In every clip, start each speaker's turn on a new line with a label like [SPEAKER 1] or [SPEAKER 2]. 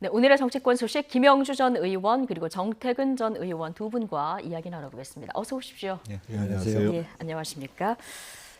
[SPEAKER 1] 네, 오늘의 정치권 소식 김영주 전 의원 그리고 정태근 전 의원 두 분과 이야기 나눠보겠습니다. 어서 오십시오.
[SPEAKER 2] 네, 안녕하세요.
[SPEAKER 1] 예, 안녕하십니까.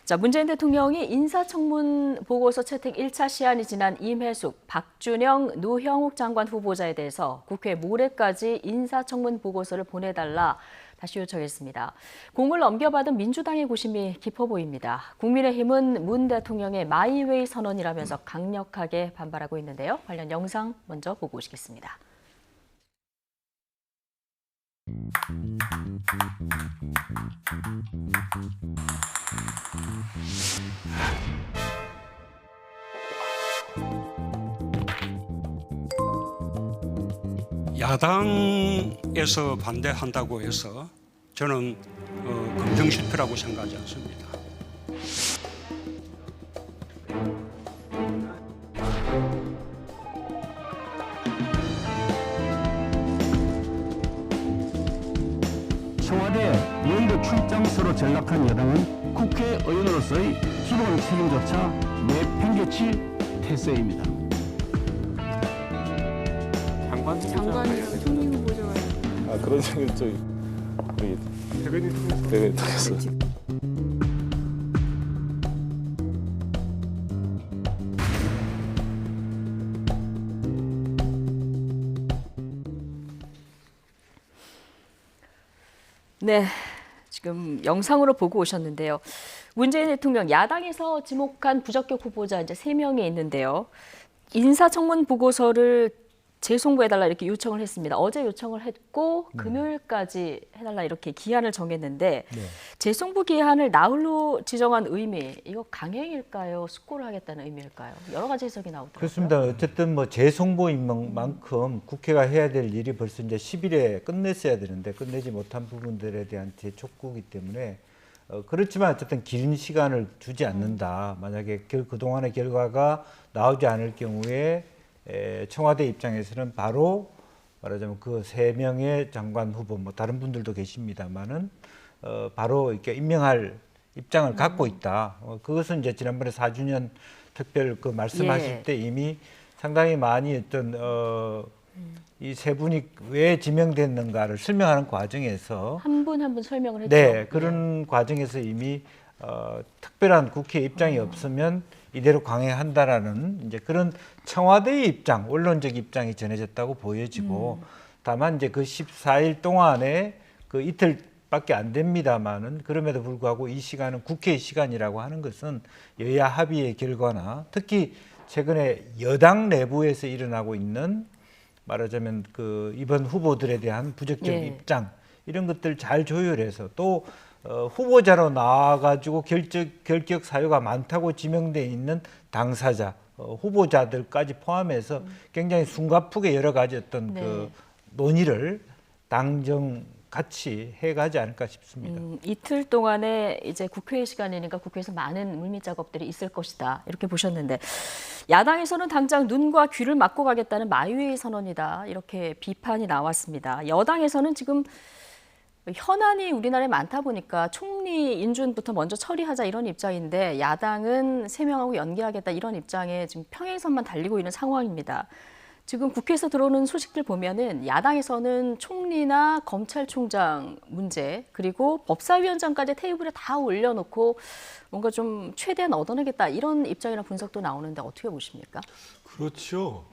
[SPEAKER 1] 자, 문재인 대통령이 인사청문 보고서 채택 1차 시한이 지난 임혜숙, 박준영, 노형욱 장관 후보자에 대해서 국회 모레까지 인사청문 보고서를 보내달라 다시 요청했습니다. 공을 넘겨받은 민주당의 고심이 깊어 보입니다. 국민의힘은 문 대통령의 마이웨이 선언이라면서 강력하게 반발하고 있는데요. 관련 영상 먼저 보고 오시겠습니다.
[SPEAKER 3] 야당에서 반대한다고 해서 저는 검증실패라고 생각하지 않습니다.
[SPEAKER 4] 청와대 여의도 출장소로 전락한 여당은 국회의원으로서의 기본 책임조차 내팽개칠 태세입니다.
[SPEAKER 5] 장관이랑 총리 후보자가
[SPEAKER 2] 그런 생각 저기 대변인 통해서
[SPEAKER 1] 네, 지금 영상으로 보고 오셨는데요. 문재인 대통령 야당에서 지목한 부적격 후보자 이제 3명이 있는데요. 인사청문 보고서를 재송부해달라 이렇게 요청을 했습니다. 어제 요청을 했고 금요일까지 해달라 이렇게 기한을 정했는데 재송부 기한을 나흘로 지정한 의미 이거 강행일까요? 숙고를 하겠다는 의미일까요? 여러 가지 해석이 나오더라고요.
[SPEAKER 6] 그렇습니다. 어쨌든 뭐 재송부인 만큼 국회가 해야 될 일이 벌써 이제 10일에 끝냈어야 되는데 끝내지 못한 부분들에 대한 재촉구이기 때문에 그렇지만 어쨌든 긴 시간을 주지 않는다. 만약에 그동안의 결과가 나오지 않을 경우에 청와대 입장에서는 바로 말하자면 그 3명의 장관 후보, 뭐 다른 분들도 계십니다만은 바로 이렇게 임명할 입장을 갖고 있다. 그것은 이제 지난번에 4주년 특별 그 말씀하실 때 이미 상당히 많이 어떤 이 세 분이 왜 지명됐는가를 설명하는 과정에서
[SPEAKER 1] 한 분 한 분 설명을 했죠.
[SPEAKER 6] 네, 그런 과정에서 이미 특별한 국회 입장이 없으면 이대로 강행한다라는 이제 그런 청와대의 입장, 원론적 입장이 전해졌다고 보여지고 다만 이제 그 14일 동안에 그 이틀밖에 안 됩니다만은 그럼에도 불구하고 이 시간은 국회의 시간이라고 하는 것은 여야 합의의 결과나 특히 최근에 여당 내부에서 일어나고 있는 말하자면 그 이번 후보들에 대한 부적격 입장 이런 것들 잘 조율해서 또 후보자로 나와가지고 결격 사유가 많다고 지명돼 있는 당사자, 후보자들까지 포함해서 굉장히 숨가쁘게 여러 가지 어떤 그 논의를 당정 같이 해가지 않을까 싶습니다.
[SPEAKER 1] 이틀 동안에 이제 국회 시간이니까 국회에서 많은 물밑 작업들이 있을 것이다 이렇게 보셨는데 야당에서는 당장 눈과 귀를 막고 가겠다는 마이웨이 선언이다 이렇게 비판이 나왔습니다. 여당에서는 지금 현안이 우리나라에 많다 보니까 총리 인준부터 먼저 처리하자 이런 입장인데 야당은 3명하고 연계하겠다 이런 입장에 지금 평행선만 달리고 있는 상황입니다. 지금 국회에서 들어오는 소식들 보면은 야당에서는 총리나 검찰총장 문제 그리고 법사위원장까지 테이블에 다 올려놓고 뭔가 좀 최대한 얻어내겠다 이런 입장이나 분석도 나오는데 어떻게 보십니까?
[SPEAKER 2] 그렇죠.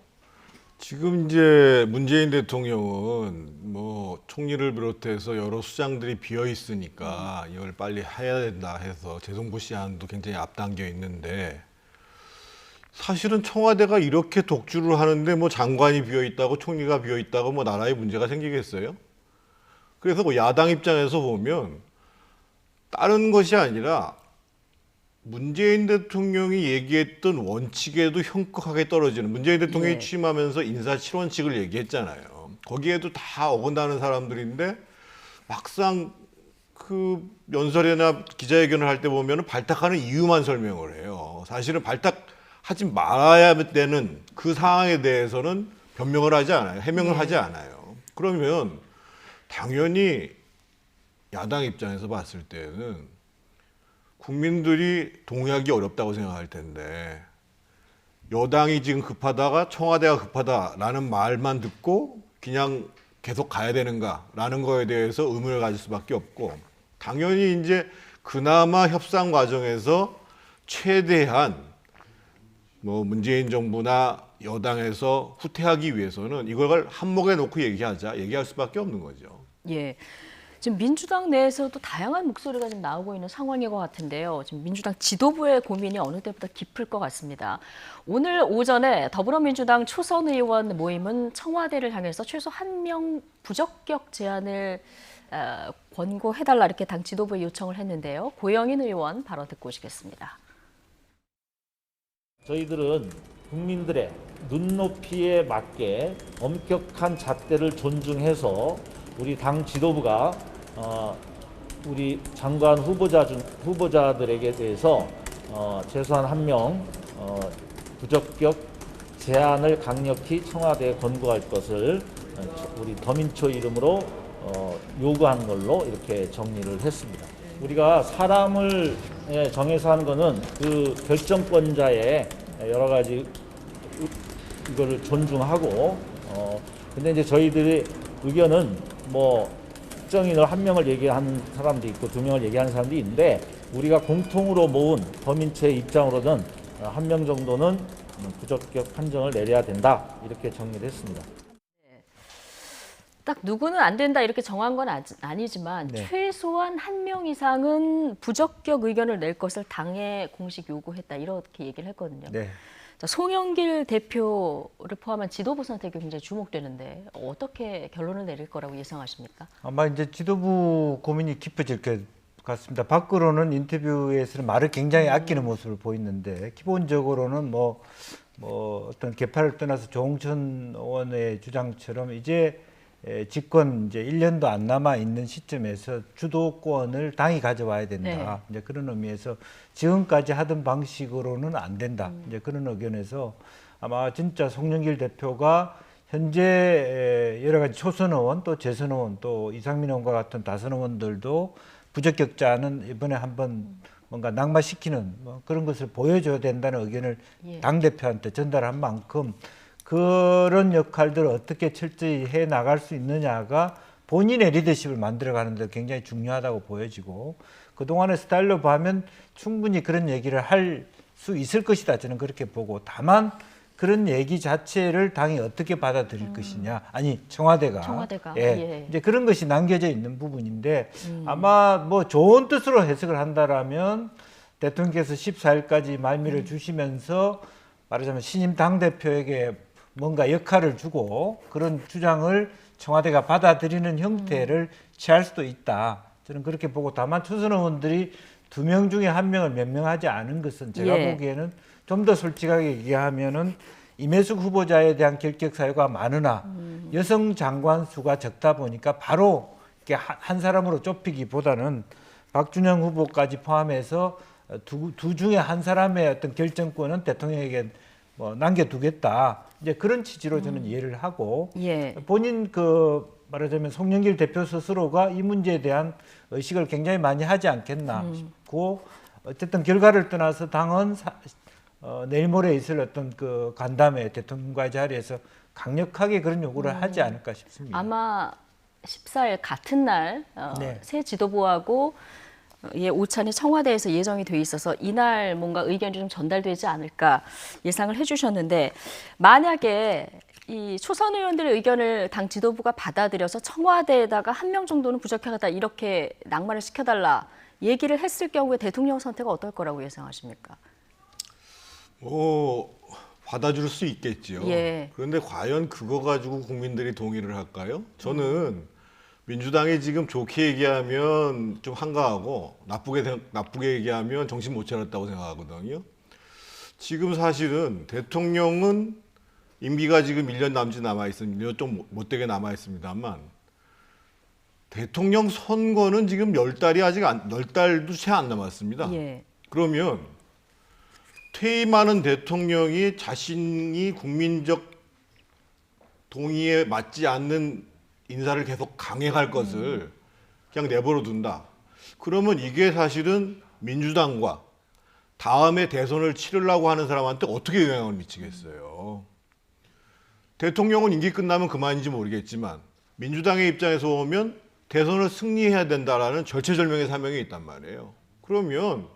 [SPEAKER 2] 지금 이제 문재인 대통령은 뭐 총리를 비롯해서 여러 수장들이 비어 있으니까 이걸 빨리 해야 된다 해서 재송부 시한도 굉장히 앞당겨 있는데 사실은 청와대가 이렇게 독주를 하는데 뭐 장관이 비어 있다고 총리가 비어 있다고 뭐 나라에 문제가 생기겠어요? 그래서 뭐 야당 입장에서 보면 다른 것이 아니라 문재인 대통령이 얘기했던 원칙에도 현격하게 떨어지는 문재인 대통령이 취임하면서 인사 7원칙을 얘기했잖아요. 거기에도 다 어긋나는 사람들인데 막상 그 연설이나 기자회견을 할 때 보면 발탁하는 이유만 설명을 해요. 사실은 발탁하지 말아야 되는 그 상황에 대해서는 변명을 하지 않아요. 해명을 하지 않아요. 그러면 당연히 야당 입장에서 봤을 때는 국민들이 동의하기 어렵다고 생각할 텐데 여당이 지금 급하다가 청와대가 급하다라는 말만 듣고 그냥 계속 가야 되는가라는 거에 대해서 의문을 가질 수밖에 없고, 당연히 이제 그나마 협상 과정에서 최대한 뭐 문재인 정부나 여당에서 후퇴하기 위해서는 이걸 한몫에 놓고 얘기할 수밖에 없는 거죠.
[SPEAKER 1] 예. 지금 민주당 내에서도 다양한 목소리가 좀 나오고 있는 상황인 것 같은데요. 지금 민주당 지도부의 고민이 어느 때보다 깊을 것 같습니다. 오늘 오전에 더불어민주당 초선 의원 모임은 청와대를 향해서 최소 1명 부적격 제안을 권고해달라 이렇게 당 지도부에 요청을 했는데요. 고영인 의원 발언 듣고 오시겠습니다.
[SPEAKER 7] 저희들은 국민들의 눈높이에 맞게 엄격한 잣대를 존중해서 우리 당 지도부가 우리 장관 후보자들에게 대해서 최소한 1명 부적격 제안을 강력히 청와대에 권고할 것을 우리 더민초 이름으로 요구한 걸로 이렇게 정리를 했습니다. 우리가 사람을 정해서 하는 거는 그 결정권자의 여러 가지 이거를 존중하고 근데 이제 저희들의 의견은 뭐 특정인을 1명을 얘기하는 사람도 있고 2명을 얘기하는 사람도 있는데, 우리가 공통으로 모은 더민초의 입장으로는 1명 정도는 부적격 판정을 내려야 된다 이렇게 정리를 했습니다.
[SPEAKER 1] 딱 누구는 안 된다 이렇게 정한 건 아니지만
[SPEAKER 6] 네.
[SPEAKER 1] 최소한 1명 이상은 부적격 의견을 낼 것을 당에 공식 요구했다 이렇게 얘기를 했거든요.
[SPEAKER 6] 네.
[SPEAKER 1] 자, 송영길 대표를 포함한 지도부 선택이 굉장히 주목되는데 어떻게 결론을 내릴 거라고 예상하십니까?
[SPEAKER 6] 아마 이제 지도부 고민이 깊어질 것 같습니다. 밖으로는 인터뷰에서는 말을 굉장히 아끼는 모습을 보이는데, 기본적으로는 뭐 어떤 개파를 떠나서 조홍천 의원의 주장처럼 이제 집권 이제 1년도 안 남아 있는 시점에서 주도권을 당이 가져와야 된다. 이제 그런 의미에서 지금까지 하던 방식으로는 안 된다. 이제 그런 의견에서 아마 진짜 송영길 대표가 현재 여러 가지 초선 의원 또 재선 의원 또 이상민 의원과 같은 다선 의원들도 부적격자는 이번에 한번 뭔가 낙마시키는 뭐 그런 것을 보여줘야 된다는 의견을 당대표한테 전달한 만큼 그런 역할들을 어떻게 철저히 해 나갈 수 있느냐가 본인의 리더십을 만들어가는 데 굉장히 중요하다고 보여지고, 그동안의 스타일로 보면 충분히 그런 얘기를 할 수 있을 것이다 저는 그렇게 보고, 다만 그런 얘기 자체를 당이 어떻게 받아들일 것이냐, 아니 청와대가
[SPEAKER 1] 예.
[SPEAKER 6] 이제 그런 것이 남겨져 있는 부분인데, 아마 뭐 좋은 뜻으로 해석을 한다라면 대통령께서 14일까지 말미를 주시면서 말하자면 신임 당대표에게 뭔가 역할을 주고 그런 주장을 청와대가 받아들이는 형태를 취할 수도 있다. 저는 그렇게 보고, 다만 초선 의원들이 2명 중에 1명을 명명하지 않은 것은 제가 보기에는 좀 더 솔직하게 얘기하면은 임혜숙 후보자에 대한 결격 사유가 많으나 여성 장관 수가 적다 보니까 바로 이렇게 한 사람으로 좁히기보다는 박준영 후보까지 포함해서 두 중에 한 사람의 어떤 결정권은 대통령에게 뭐 남겨두겠다. 이제 그런 취지로 저는 이해를 하고, 본인 말하자면 송영길 대표 스스로가 이 문제에 대한 의식을 굉장히 많이 하지 않겠나 싶고, 어쨌든 결과를 떠나서 당은 내일 모레 있을 어떤 그 간담회 대통령과의 자리에서 강력하게 그런 요구를 하지 않을까 싶습니다.
[SPEAKER 1] 아마 14일 같은 날 새 지도부하고 오찬이 청와대에서 예정이 돼 있어서 이날 뭔가 의견이 좀 전달되지 않을까 예상을 해주셨는데, 만약에 이 초선 의원들의 의견을 당 지도부가 받아들여서 청와대에다가 1명 정도는 부적격하다 이렇게 낙마를 시켜달라 얘기를 했을 경우에 대통령 선택은 어떨 거라고 예상하십니까?
[SPEAKER 2] 받아줄 수 있겠지요. 그런데 과연 그거 가지고 국민들이 동의를 할까요? 저는 민주당이 지금 좋게 얘기하면 좀 한가하고 나쁘게 얘기하면 정신 못 차렸다고 생각하거든요. 지금 사실은 대통령은 임기가 지금 1년 남짓 남아있습니다. 좀 못되게 남아있습니다만, 대통령 선거는 지금 10달도 채 안 남았습니다. 그러면 퇴임하는 대통령이 자신이 국민적 동의에 맞지 않는 인사를 계속 강행할 것을 그냥 내버려 둔다. 그러면 이게 사실은 민주당과 다음에 대선을 치르려고 하는 사람한테 어떻게 영향을 미치겠어요. 대통령은 임기 끝나면 그만인지 모르겠지만 민주당의 입장에서 보면 대선을 승리해야 된다라는 절체절명의 사명이 있단 말이에요. 그러면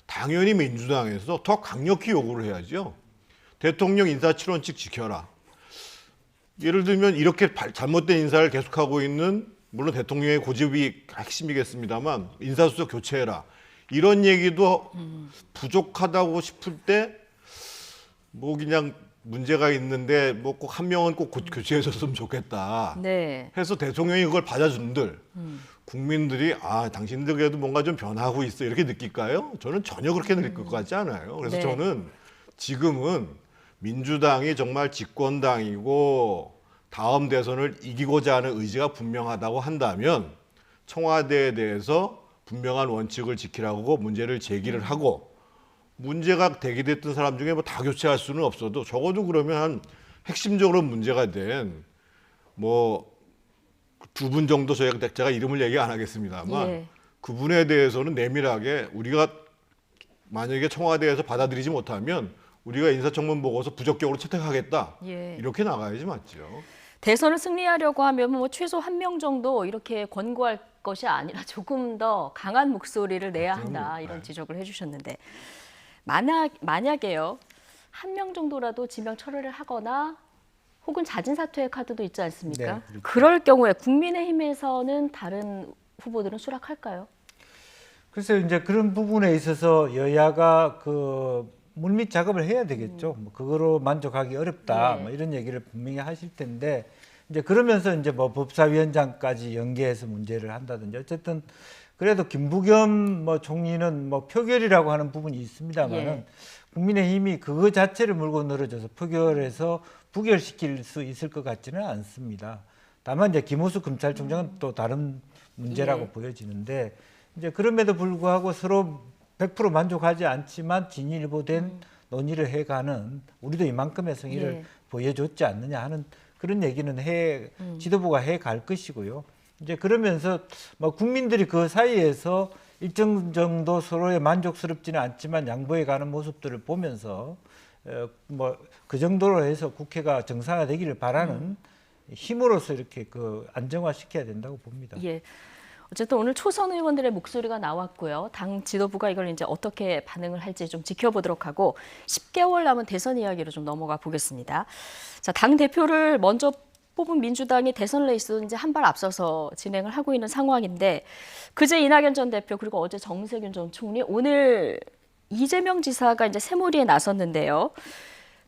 [SPEAKER 2] 당연히 민주당에서 더 강력히 요구를 해야죠. 대통령 인사치론칙 지켜라. 예를 들면 이렇게 잘못된 인사를 계속하고 있는, 물론 대통령의 고집이 핵심이겠습니다만, 인사수석 교체해라. 이런 얘기도 부족하다고 싶을 때 뭐 그냥 문제가 있는데 뭐 꼭 한 명은 꼭 교체해줬으면 좋겠다.
[SPEAKER 1] 네.
[SPEAKER 2] 해서 대통령이 그걸 받아준들 국민들이 아 당신들 그래도 뭔가 좀 변하고 있어 이렇게 느낄까요? 저는 전혀 그렇게 느낄 것 같지 않아요. 그래서
[SPEAKER 1] 네.
[SPEAKER 2] 저는 지금은 민주당이 정말 집권당이고 다음 대선을 이기고자 하는 의지가 분명하다고 한다면 청와대에 대해서 분명한 원칙을 지키라고 문제를 제기를 하고, 문제가 제기됐던 사람 중에 뭐 다 교체할 수는 없어도 적어도 그러면 한 핵심적으로 문제가 된 뭐 2분 정도 제가 이름을 얘기 안 하겠습니다만
[SPEAKER 1] 예.
[SPEAKER 2] 그분에 대해서는 내밀하게 우리가 만약에 청와대에서 받아들이지 못하면 우리가 인사청문 보고서 부적격으로 채택하겠다.
[SPEAKER 1] 예.
[SPEAKER 2] 이렇게 나가야지 맞죠.
[SPEAKER 1] 대선을 승리하려고 하면 뭐 최소 한 명 정도 이렇게 권고할 것이 아니라 조금 더 강한 목소리를 내야 한다, 이런 지적을 해주셨는데, 만약에요 한 명 정도라도 지명 철회를 하거나 혹은 자진 사퇴의 카드도 있지 않습니까?
[SPEAKER 6] 네, 그렇죠.
[SPEAKER 1] 그럴 경우에 국민의힘에서는 다른 후보들은 수락할까요?
[SPEAKER 6] 글쎄요, 이제 그런 부분에 있어서 여야가 그 물밑 작업을 해야 되겠죠. 뭐 그거로 만족하기 어렵다.
[SPEAKER 1] 네.
[SPEAKER 6] 뭐 이런 얘기를 분명히 하실 텐데, 이제 그러면서 이제 뭐 법사위원장까지 연계해서 문제를 한다든지, 어쨌든 그래도 김부겸 뭐 총리는 뭐 표결이라고 하는 부분이 있습니다만은
[SPEAKER 1] 예.
[SPEAKER 6] 국민의힘이 그거 자체를 물고 늘어져서 표결해서 부결시킬 수 있을 것 같지는 않습니다. 다만 이제 김호수 검찰총장은 또 다른 문제라고
[SPEAKER 1] 예.
[SPEAKER 6] 보여지는데, 이제 그럼에도 불구하고 서로 100% 만족하지 않지만 진일보된 논의를 해가는, 우리도 이만큼의 성의를
[SPEAKER 1] 예.
[SPEAKER 6] 보여줬지 않느냐 하는 그런 얘기는 지도부가 해갈 것이고요. 이제 그러면서 뭐 국민들이 그 사이에서 일정 정도 서로의 만족스럽지는 않지만 양보해가는 모습들을 보면서 뭐 그 정도로 해서 국회가 정상화되기를 바라는 힘으로써 이렇게 그 안정화시켜야 된다고 봅니다.
[SPEAKER 1] 예. 어쨌든 오늘 초선 의원들의 목소리가 나왔고요. 당 지도부가 이걸 이제 어떻게 반응을 할지 좀 지켜보도록 하고, 10개월 남은 대선 이야기로 좀 넘어가 보겠습니다. 자, 당 대표를 먼저 뽑은 민주당이 대선 레이스 이제 한 발 앞서서 진행을 하고 있는 상황인데, 그제 이낙연 전 대표 그리고 어제 정세균 전 총리, 오늘 이재명 지사가 이제 새몰이에 나섰는데요.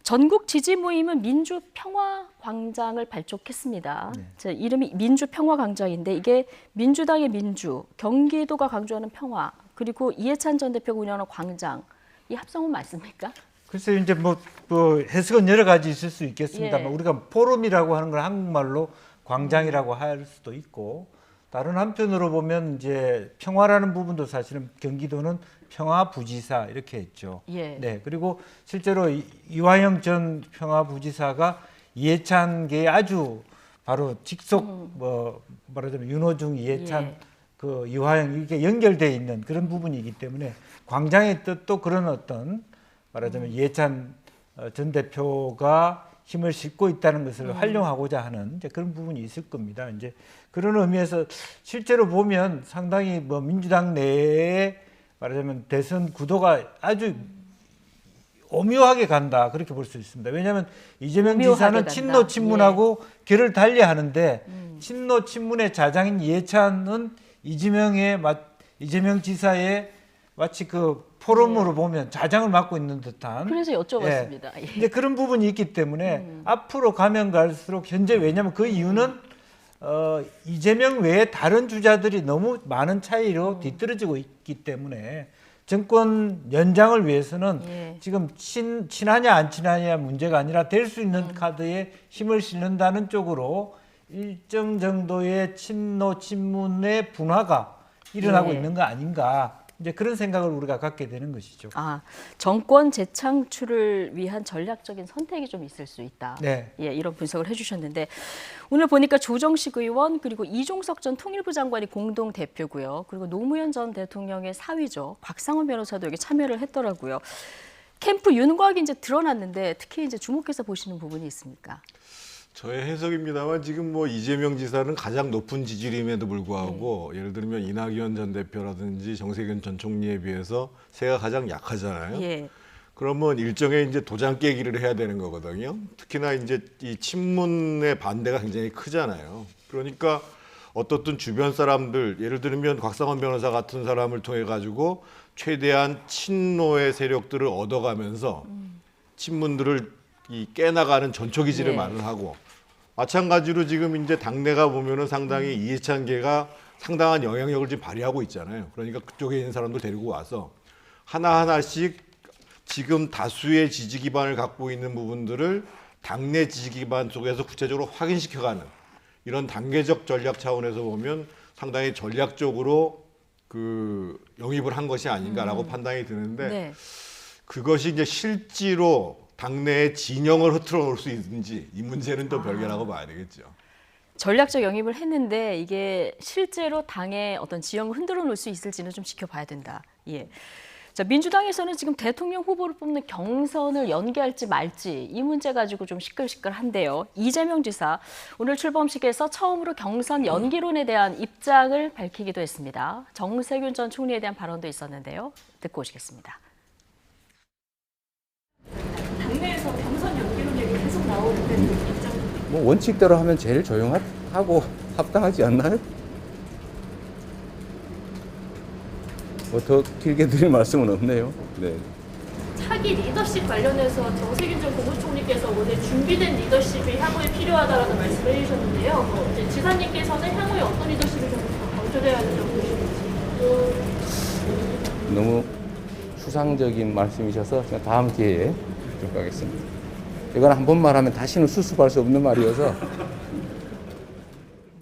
[SPEAKER 1] 전국 지지 모임은 민주평화광장을 발족했습니다. 자, 이름이 민주평화광장인데 이게 민주당의 민주, 경기도가 강조하는 평화, 그리고 이해찬 전 대표가 운영하는 광장, 이 합성은 맞습니까?
[SPEAKER 6] 글쎄요, 이제 뭐 해석은 여러 가지 있을 수 있겠습니다만,
[SPEAKER 1] 예.
[SPEAKER 6] 우리가 포럼이라고 하는 걸 한국말로 광장이라고 할 수도 있고, 다른 한편으로 보면 이제 평화라는 부분도 사실은 경기도는 평화부지사 이렇게 했죠.
[SPEAKER 1] 예.
[SPEAKER 6] 네, 그리고 실제로 이화영 전 평화부지사가 이해찬계의 아주 바로 직속 뭐 말하자면 윤호중, 이해찬,
[SPEAKER 1] 예.
[SPEAKER 6] 그 이화영 이게 연결돼 있는 그런 부분이기 때문에 광장의 뜻도 그런 어떤 말하자면 이해찬 전 대표가 힘을 싣고 있다는 것을 활용하고자 하는 이제 그런 부분이 있을 겁니다. 이제 그런 의미에서 실제로 보면 상당히 뭐 민주당 내에 말하자면 대선 구도가 아주 오묘하게 간다, 그렇게 볼 수 있습니다. 왜냐하면 이재명
[SPEAKER 1] 오묘하게
[SPEAKER 6] 지사는
[SPEAKER 1] 간다.
[SPEAKER 6] 친노 친문하고 결을 달리하는데 친노 친문의 자장인 이해찬은 이재명 지사의 마치 그 포럼으로 보면 자장을 맡고 있는 듯한.
[SPEAKER 1] 그래서 여쭤봤습니다. 예.
[SPEAKER 6] 이제 그런 부분이 있기 때문에 앞으로 가면 갈수록 현재, 왜냐하면 그 이유는 이재명 외에 다른 주자들이 너무 많은 차이로 뒤떨어지고 있기 때문에 정권 연장을 위해서는
[SPEAKER 1] 예.
[SPEAKER 6] 지금 친하냐 안 친하냐 문제가 아니라 될 수 있는 카드에 힘을 실는다는 쪽으로 일정 정도의 친노 친문의 분화가 일어나고
[SPEAKER 1] 예.
[SPEAKER 6] 있는 거 아닌가, 이제 그런 생각을 우리가 갖게 되는 것이죠.
[SPEAKER 1] 아, 정권 재창출을 위한 전략적인 선택이 좀 있을 수 있다.
[SPEAKER 6] 네.
[SPEAKER 1] 예, 이런 분석을 해주셨는데 오늘 보니까 조정식 의원 그리고 이종석 전 통일부 장관이 공동 대표고요. 그리고 노무현 전 대통령의 사위죠. 곽상원 변호사도 여기 참여를 했더라고요. 캠프 윤곽이 이제 드러났는데 특히 이제 주목해서 보시는 부분이 있습니까?
[SPEAKER 2] 저의 해석입니다만 지금 뭐 이재명 지사는 가장 높은 지지율임에도 불구하고 예를 들면 이낙연 전 대표라든지 정세균 전 총리에 비해서 세가 가장 약하잖아요.
[SPEAKER 1] 예.
[SPEAKER 2] 그러면 일종의 이제 도장 깨기를 해야 되는 거거든요. 특히나 이제 이 친문의 반대가 굉장히 크잖아요. 그러니까 어떻든 주변 사람들, 예를 들면 곽상원 변호사 같은 사람을 통해 가지고 최대한 친노의 세력들을 얻어가면서 친문들을 이 깨나가는 전초기지를
[SPEAKER 1] 예.
[SPEAKER 2] 마련하고, 마찬가지로 지금 이제 당내가 보면은 상당히 이해찬계가 상당한 영향력을 지금 발휘하고 있잖아요. 그러니까 그쪽에 있는 사람들 데리고 와서 하나하나씩 지금 다수의 지지 기반을 갖고 있는 부분들을 당내 지지 기반 속에서 구체적으로 확인시켜가는 이런 단계적 전략 차원에서 보면 상당히 전략적으로 그 영입을 한 것이 아닌가라고 판단이 드는데
[SPEAKER 1] 네.
[SPEAKER 2] 그것이 이제 실제로 당내의 진영을 흐트러 놓을 수 있는지 이 문제는 또 별개라고 봐야 되겠죠.
[SPEAKER 1] 전략적 영입을 했는데 이게 실제로 당의 어떤 지형을 흔들어 놓을 수 있을지는 좀 지켜봐야 된다. 예. 자, 민주당에서는 지금 대통령 후보를 뽑는 경선을 연기할지 말지 이 문제 가지고 좀 시끌시끌한데요. 이재명 지사 오늘 출범식에서 처음으로 경선 연기론에 대한 입장을 밝히기도 했습니다. 정세균 전 총리에 대한 발언도 있었는데요. 듣고 오시겠습니다. 당내에서 경선 연기론 얘기 계속 나오는데 입장
[SPEAKER 8] 뭐 원칙대로 하면 제일 조용하고 합당하지 않나요? 뭐 더 길게 드릴 말씀은 없네요. 네.
[SPEAKER 5] 차기 리더십 관련해서 정세균 전 국무총리께서 오늘 준비된 리더십이 향후에 필요하다라는 말씀을 해주셨는데요. 이제 지사님께서는 향후에 어떤 리더십을 좀 강조해야 된다고 보시는지.
[SPEAKER 8] 너무 추상적인 말씀이셔서 제가 다음 기회에 좀 하겠습니다. 이건 한 번 말하면 다시는 수습할 수 없는 말이어서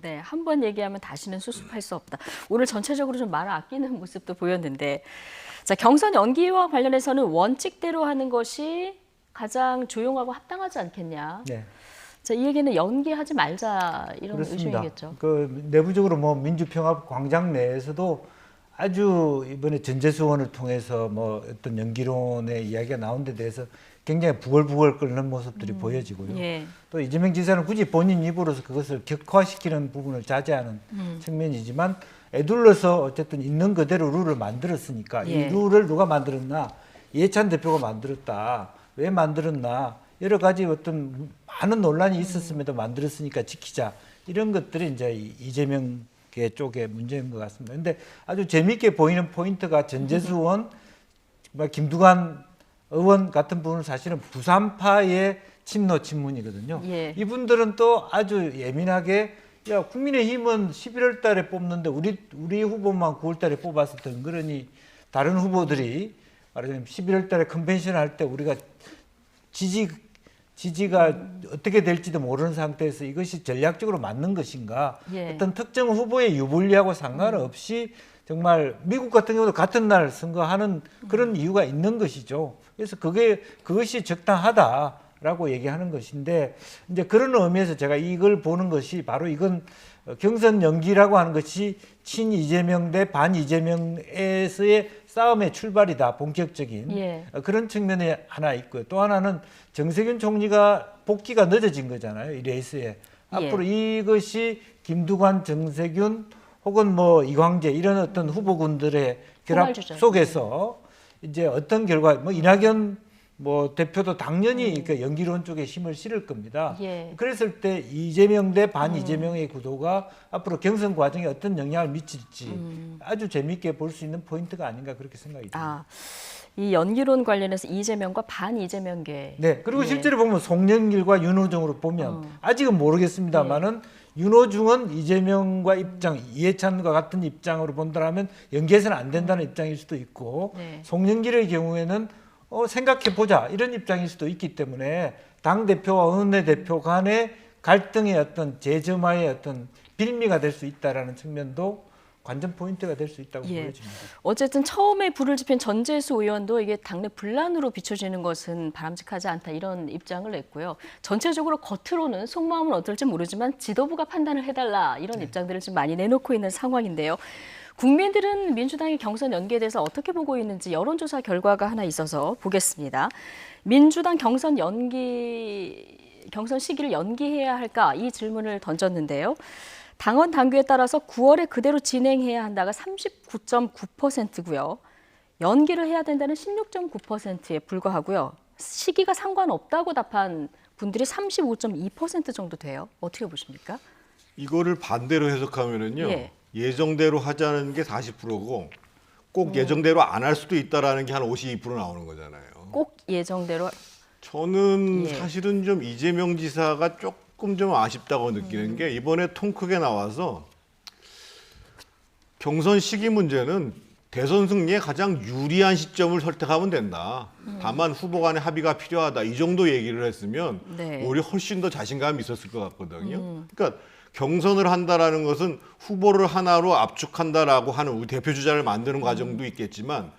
[SPEAKER 1] 네, 한 번 얘기하면 다시는 수습할 수 없다. 오늘 전체적으로 좀 말을 아끼는 모습도 보였는데, 자, 경선 연기와 관련해서는 원칙대로 하는 것이 가장 조용하고 합당하지 않겠냐.
[SPEAKER 6] 네.
[SPEAKER 1] 자, 이 얘기는 연기하지 말자 이런
[SPEAKER 6] 그렇습니다.
[SPEAKER 1] 의중이겠죠.
[SPEAKER 6] 그 내부적으로 뭐 민주평화 광장 내에서도 아주 이번에 전재수 의원을 통해서 뭐 어떤 연기론의 이야기가 나온 데 대해서 굉장히 부글부글 끓는 모습들이 보여지고요.
[SPEAKER 1] 예.
[SPEAKER 6] 또 이재명 지사는 굳이 본인 입으로서 그것을 격화시키는 부분을 자제하는 측면이지만 애둘러서 어쨌든 있는 그대로 룰을 만들었으니까
[SPEAKER 1] 예.
[SPEAKER 6] 이 룰을 누가 만들었나? 이해찬 대표가 만들었다. 왜 만들었나? 여러 가지 어떤 많은 논란이 있었음에도 만들었으니까 지키자. 이런 것들이 이제 이재명 쪽의 문제인 것 같습니다. 그런데 아주 재미있게 보이는 포인트가 전재수 의원, 김두관 의원 같은 분은 사실은 부산파의 친노 친문이거든요.
[SPEAKER 1] 예.
[SPEAKER 6] 이분들은 또 아주 예민하게 야 국민의힘은 11월 달에 뽑는데 우리 후보만 9월 달에 뽑아서 덩그러니 다른 후보들이 말하자면 11월 달에 컨벤션 할 때 우리가 지지가 어떻게 될지도 모르는 상태에서 이것이 전략적으로 맞는 것인가?
[SPEAKER 1] 예.
[SPEAKER 6] 어떤 특정 후보의 유불리하고 상관없이 정말 미국 같은 경우도 같은 날 선거하는 그런 이유가 있는 것이죠. 그래서 그것이 적당하다라고 얘기하는 것인데 이제 그런 의미에서 제가 이걸 보는 것이 바로 이건 경선 연기라고 하는 것이 친 이재명 대 반 이재명에서의 싸움의 출발이다. 본격적인
[SPEAKER 1] 예.
[SPEAKER 6] 그런 측면이 하나 있고요. 또 하나는 정세균 총리가 복귀가 늦어진 거잖아요. 이 레이스에. 앞으로 이것이 김두관, 정세균 혹은 뭐 이광재 이런 어떤 후보군들의 결합
[SPEAKER 1] 포괄주자.
[SPEAKER 6] 속에서 이제 어떤 결과 뭐 이낙연 뭐 대표도 당연히 그 연기론 쪽에 힘을 실을 겁니다.
[SPEAKER 1] 예.
[SPEAKER 6] 그랬을 때 이재명 대 반 이재명의 구도가 앞으로 경선 과정에 어떤 영향을 미칠지 아주 재미있게 볼 수 있는 포인트가 아닌가 그렇게 생각이 듭니다.
[SPEAKER 1] 아, 이 연기론 관련해서 이재명과 반 이재명계.
[SPEAKER 6] 네. 그리고
[SPEAKER 1] 예.
[SPEAKER 6] 실제로 보면 송영길과 윤호중으로 보면 아직은 모르겠습니다만은 윤호중은 이재명과 입장, 이해찬과 같은 입장으로 본다면 연계해서는 안 된다는 입장일 수도 있고
[SPEAKER 1] 네.
[SPEAKER 6] 송영길의 경우에는 생각해보자 이런 입장일 수도 있기 때문에 당대표와 원내대표 간의 갈등의 어떤 재점화의 어떤 빌미가 될 수 있다라는 측면도 관전 포인트가 될 수 있다고
[SPEAKER 1] 예.
[SPEAKER 6] 보여집니다.
[SPEAKER 1] 어쨌든 처음에 불을 지핀 전재수 의원도 이게 당내 분란으로 비춰지는 것은 바람직하지 않다 이런 입장을 냈고요. 전체적으로 겉으로는 속마음은 어떨지 모르지만 지도부가 판단을 해달라 이런 입장들을 좀 많이 내놓고 있는 상황인데요. 국민들은 민주당의 경선 연기에 대해서 어떻게 보고 있는지 여론조사 결과가 하나 있어서 보겠습니다. 민주당 경선 시기를 연기해야 할까 이 질문을 던졌는데요. 당원 당규에 따라서 9월에 그대로 진행해야 한다가 39.9%고요. 연기를 해야 된다는 16.9%에 불과하고요. 시기가 상관없다고 답한 분들이 35.2% 정도 돼요. 어떻게 보십니까?
[SPEAKER 2] 이거를 반대로 해석하면은요.
[SPEAKER 1] 예.
[SPEAKER 2] 예정대로 하자는 게 40%고 꼭 예정대로 안 할 수도 있다라는 게 한 52% 나오는 거잖아요.
[SPEAKER 1] 꼭 예정대로
[SPEAKER 2] 저는
[SPEAKER 1] 예.
[SPEAKER 2] 사실은 좀 이재명 지사가 조금 좀 아쉽다고 느끼는 게 이번에 통 크게 나와서 경선 시기 문제는 대선 승리에 가장 유리한 시점을 선택하면 된다. 다만 후보 간의 합의가 필요하다. 이 정도 얘기를 했으면
[SPEAKER 1] 네.
[SPEAKER 2] 오히려 훨씬 더 자신감이 있었을 것 같거든요. 그러니까 경선을 한다라는 것은 후보를 하나로 압축한다라고 하는 우리 대표 주자를 만드는 과정도 있겠지만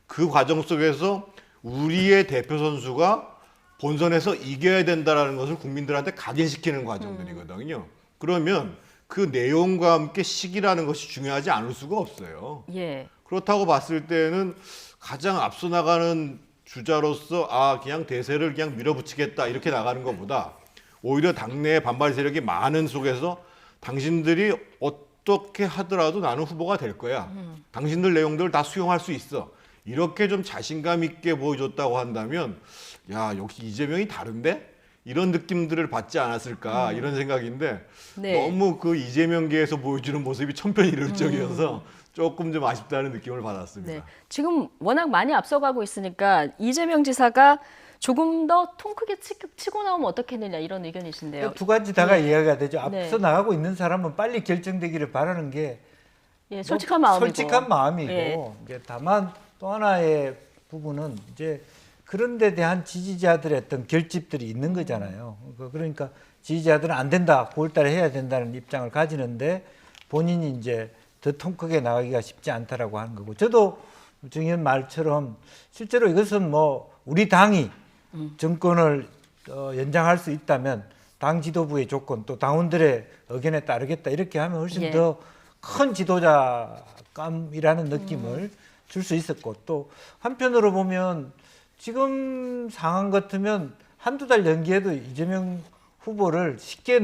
[SPEAKER 2] 그 과정 속에서 우리의 대표 선수가 본선에서 이겨야 된다라는 것을 국민들한테 각인시키는 과정들이거든요. 그러면 그 내용과 함께 시기라는 것이 중요하지 않을 수가 없어요.
[SPEAKER 1] 예.
[SPEAKER 2] 그렇다고 봤을 때는 가장 앞서 나가는 주자로서 그냥 대세를 그냥 밀어붙이겠다 이렇게 나가는 것보다 오히려 당내에 반발 세력이 많은 속에서 당신들이 어떻게 하더라도 나는 후보가 될 거야. 당신들 내용들을 다 수용할 수 있어. 이렇게 좀 자신감 있게 보여줬다고 한다면 야 역시 이재명이 다른데? 이런 느낌들을 받지 않았을까 이런 생각인데
[SPEAKER 1] 네.
[SPEAKER 2] 너무 그 이재명계에서 보여주는 모습이 천편일률적이어서 조금 좀 아쉽다는 느낌을 받았습니다.
[SPEAKER 1] 네. 지금 워낙 많이 앞서가고 있으니까 이재명 지사가 조금 더 통 크게 치고 나오면 어떻겠느냐 이런 의견이신데요.
[SPEAKER 6] 두 가지 다가 이해가 되죠. 앞서
[SPEAKER 1] 네.
[SPEAKER 6] 나가고 있는 사람은 빨리 결정되기를 바라는 게
[SPEAKER 1] 예, 솔직한 마음이고.
[SPEAKER 6] 솔직한 마음이고
[SPEAKER 1] 예.
[SPEAKER 6] 이제 다만 또 하나의 부분은 이제 그런 데 대한 지지자들의 어떤 결집들이 있는 거잖아요. 그러니까 지지자들은 안 된다, 9월 달에 해야 된다는 입장을 가지는데 본인이 이제 더 통 크게 나가기가 쉽지 않다라고 하는 거고 저도 정 의원 말처럼 실제로 이것은 뭐 우리 당이 정권을 연장할 수 있다면 당 지도부의 조건 또 당원들의 의견에 따르겠다 이렇게 하면 훨씬
[SPEAKER 1] 예.
[SPEAKER 6] 더 큰 지도자감이라는 느낌을 줄 수 있었고 또 한편으로 보면 지금 상황 같으면 한두 달 연기해도 이재명 후보를 쉽게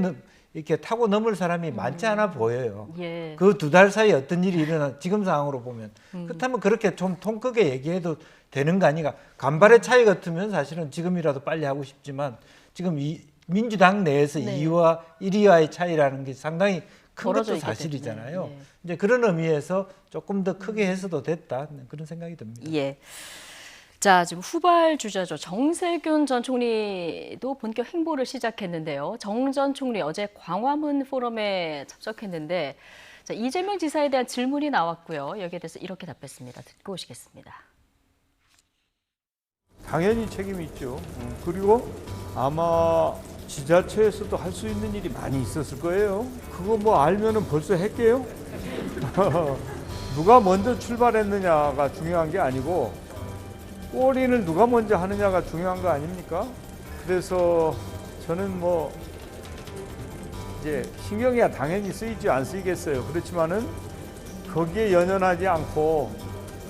[SPEAKER 6] 이렇게 타고 넘을 사람이 많지 않아 보여요.
[SPEAKER 1] 예.
[SPEAKER 6] 그 두 달 사이에 어떤 일이 일어나 지금 상황으로 보면 그렇다면 그렇게 좀 통 크게 얘기해도 되는 거 아니가. 간발의 차이 같으면 사실은 지금이라도 빨리 하고 싶지만 지금 민주당 내에서
[SPEAKER 1] 네.
[SPEAKER 6] 2위와 1위와의 차이라는 게 상당히 큰
[SPEAKER 1] 벌어져
[SPEAKER 6] 것도
[SPEAKER 1] 있기
[SPEAKER 6] 사실이잖아요.
[SPEAKER 1] 때문에. 네.
[SPEAKER 6] 이제 그런 의미에서 조금 더 크게 해서도 됐다 그런 생각이 듭니다.
[SPEAKER 1] 예. 자, 지금 후발 주자죠. 정세균 전 총리도 본격 행보를 시작했는데요. 정 전 총리 어제 광화문 포럼에 참석했는데 자, 이재명 지사에 대한 질문이 나왔고요. 여기에 대해서 이렇게 답했습니다. 듣고 오시겠습니다.
[SPEAKER 9] 당연히 책임이 있죠. 그리고 아마 지자체에서도 할 수 있는 일이 많이 있었을 거예요. 그거 뭐 알면은 벌써 했게요? 누가 먼저 출발했느냐가 중요한 게 아니고 꼬리를 누가 먼저 하느냐가 중요한 거 아닙니까? 그래서 저는 뭐 이제 신경이야 당연히 쓰이지 안 쓰이겠어요. 그렇지만은 거기에 연연하지 않고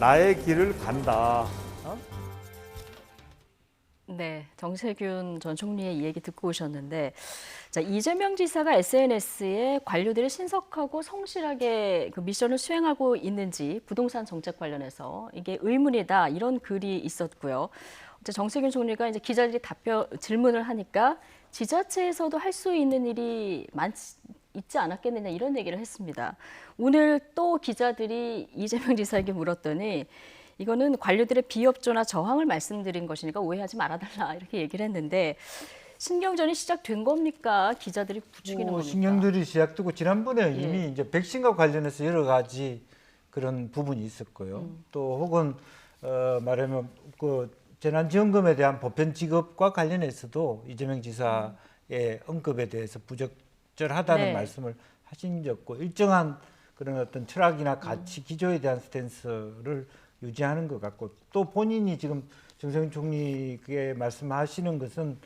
[SPEAKER 9] 나의 길을 간다.
[SPEAKER 1] 네, 정세균 전 총리의 이 얘기 듣고 오셨는데 자, 이재명 지사가 SNS에 관료들이 신속하고 성실하게 그 미션을 수행하고 있는지 부동산 정책 관련해서 이게 의문이다 이런 글이 있었고요. 이제 정세균 총리가 이제 기자들이 질문을 하니까 지자체에서도 할 수 있는 일이 있지 않았겠느냐 이런 얘기를 했습니다. 오늘 또 기자들이 이재명 지사에게 물었더니 이거는 관료들의 비협조나 저항을 말씀드린 것이니까 오해하지 말아달라 이렇게 얘기를 했는데 신경전이 시작된 겁니까? 기자들이 부추기는 겁니까?
[SPEAKER 6] 신경들이 시작되고 지난번에
[SPEAKER 1] 예.
[SPEAKER 6] 이미 이제 백신과 관련해서 여러 가지 그런 부분이 있었고요. 또 혹은 말하면 그 재난지원금에 대한 보편 지급과 관련해서도 이재명 지사의 언급에 대해서 부적절하다는
[SPEAKER 1] 네.
[SPEAKER 6] 말씀을 하신 적고 일정한 그런 어떤 철학이나 가치 기조에 대한 스탠스를 유지하는 것 같고, 또 본인이 지금 정세균 총리께 말씀하시는 것은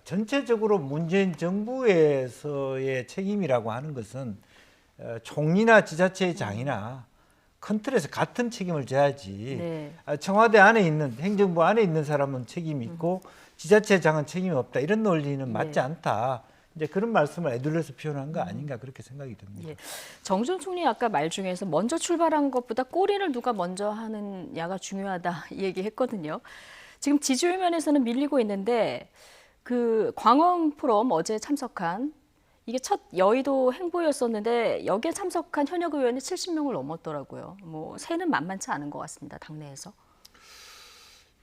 [SPEAKER 6] 전체적으로 문재인 정부에서의 책임이라고 하는 것은 총리나 지자체의 장이나 큰 틀에서 같은 책임을 져야지.
[SPEAKER 1] 네.
[SPEAKER 6] 청와대 안에 있는 행정부 안에 있는 사람은 책임이 있고 지자체장은 책임이 없다. 이런 논리는 맞지 않다. 이제 그런 말씀을 애둘러서 표현한 거 아닌가 그렇게 생각이 듭니다.
[SPEAKER 1] 예. 정준 총리 아까 말 중에서 먼저 출발한 것보다 꼬리를 누가 먼저 하느냐가 중요하다 이 얘기했거든요. 지금 지지율 면에서는 밀리고 있는데 그 광화문 포럼 어제 참석한 이게 첫 여의도 행보였었는데 여기에 참석한 현역 의원이 70명을 넘었더라고요. 뭐 새는 만만치 않은 것 같습니다. 당내에서.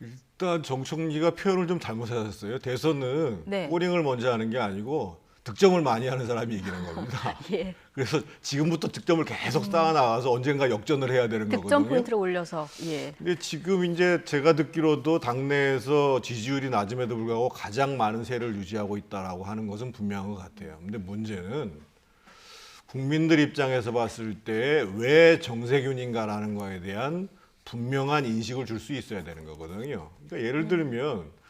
[SPEAKER 2] 일단 정 총리가 표현을 좀 잘못하셨어요. 대선은
[SPEAKER 1] 네.
[SPEAKER 2] 꼬링을 먼저 하는 게 아니고 득점을 많이 하는 사람이 이기는 겁니다.
[SPEAKER 1] 예.
[SPEAKER 2] 그래서 지금부터 득점을 계속 쌓아 나가서 언젠가 역전을 해야 되는
[SPEAKER 1] 득점
[SPEAKER 2] 거거든요.
[SPEAKER 1] 포인트를 올려서. 예.
[SPEAKER 2] 근데 지금 이제 제가 듣기로도 당내에서 지지율이 낮음에도 불구하고 가장 많은 세를 유지하고 있다라고 하는 것은 분명한 것 같아요. 근데 문제는 국민들 입장에서 봤을 때 왜 정세균인가라는 거에 대한 분명한 인식을 줄 수 있어야 되는 거거든요. 그러니까 예를 들면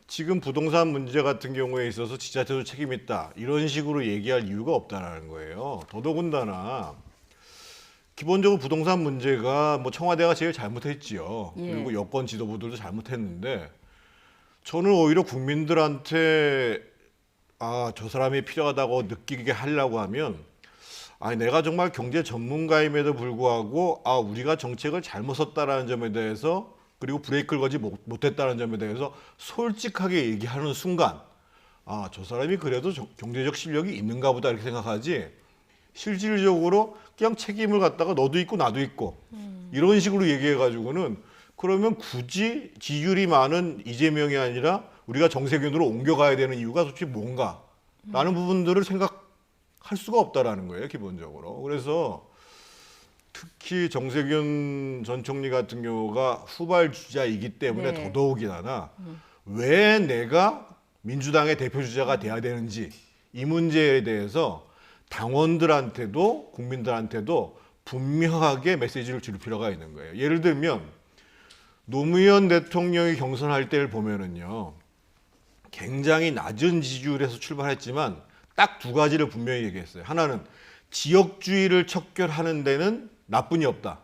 [SPEAKER 2] 지금 부동산 문제 같은 경우에 있어서 지자체도 책임 있다 이런 식으로 얘기할 이유가 없다라는 거예요. 더더군다나 기본적으로 부동산 문제가 뭐 청와대가 제일 잘못했지요.
[SPEAKER 1] 예.
[SPEAKER 2] 그리고 여권 지도부들도 잘못했는데 저는 오히려 국민들한테 저 사람이 필요하다고 느끼게 하려고 하면 내가 정말 경제 전문가임에도 불구하고 우리가 정책을 잘못 썼다라는 점에 대해서 그리고 브레이크를 걸지 못했다는 점에 대해서 솔직하게 얘기하는 순간 저 사람이 그래도 경제적 실력이 있는가 보다 이렇게 생각하지 실질적으로 그냥 책임을 갖다가 너도 있고 나도 있고 이런 식으로 얘기해가지고는 그러면 굳이 지지율이 많은 이재명이 아니라 우리가 정세균으로 옮겨가야 되는 이유가 도대체 뭔가 라는 부분들을 생각할 수가 없다라는 거예요, 기본적으로. 그래서 특히 정세균 전 총리 같은 경우가 후발주자이기 때문에
[SPEAKER 1] 네.
[SPEAKER 2] 더더욱이나 왜 내가 민주당의 대표주자가 돼야 되는지 이 문제에 대해서 당원들한테도 국민들한테도 분명하게 메시지를 줄 필요가 있는 거예요. 예를 들면 노무현 대통령이 경선할 때를 보면은요, 굉장히 낮은 지지율에서 출발했지만 딱 두 가지를 분명히 얘기했어요. 하나는 지역주의를 척결하는 데는 나쁜이 없다.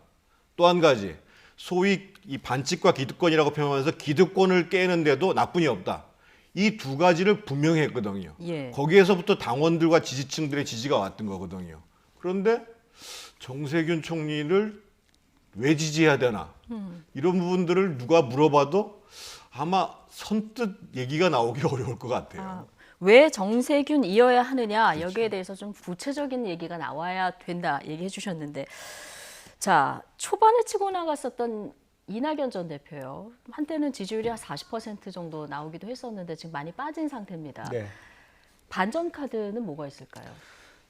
[SPEAKER 2] 또 한 가지, 소위 이 반칙과 기득권이라고 표현하면서 기득권을 깨는데도 나쁜이 없다. 이 두 가지를 분명히 했거든요.
[SPEAKER 1] 예.
[SPEAKER 2] 거기에서부터 당원들과 지지층들의 지지가 왔던 거거든요. 그런데 정세균 총리를 왜 지지해야 되나? 이런 부분들을 누가 물어봐도 아마 선뜻 얘기가 나오기 어려울 것 같아요.
[SPEAKER 1] 왜 정세균이어야 하느냐 여기에 대해서 좀 구체적인 얘기가 나와야 된다 얘기해 주셨는데 자 초반에 치고 나갔었던 이낙연 전 대표요. 한때는 지지율이 한 40% 정도 나오기도 했었는데 지금 많이 빠진 상태입니다.
[SPEAKER 6] 네.
[SPEAKER 1] 반전 카드는 뭐가 있을까요?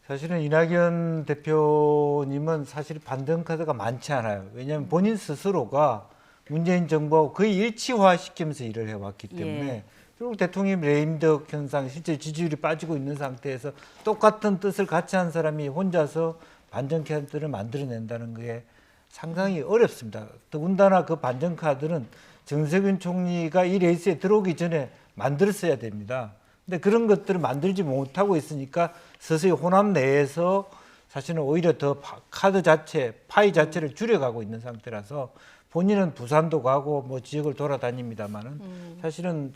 [SPEAKER 6] 사실은 이낙연 대표님은 사실 반전 카드가 많지 않아요. 왜냐하면 본인 스스로가 문재인 정부하고 거의 일치화시키면서 일을 해왔기 때문에
[SPEAKER 1] 예.
[SPEAKER 6] 결국 대통령 레임덕 현상, 실제 지지율이 빠지고 있는 상태에서 똑같은 뜻을 같이 한 사람이 혼자서 반전 카드를 만들어낸다는 게 상당히 어렵습니다. 더군다나 그 반전 카드는 정세균 총리가 이 레이스에 들어오기 전에 만들었어야 됩니다. 근데 그런 것들을 만들지 못하고 있으니까 서서히 호남 내에서 사실은 오히려 더 카드 자체, 파이 자체를 줄여가고 있는 상태라서 본인은 부산도 가고 뭐 지역을 돌아다닙니다만은 사실은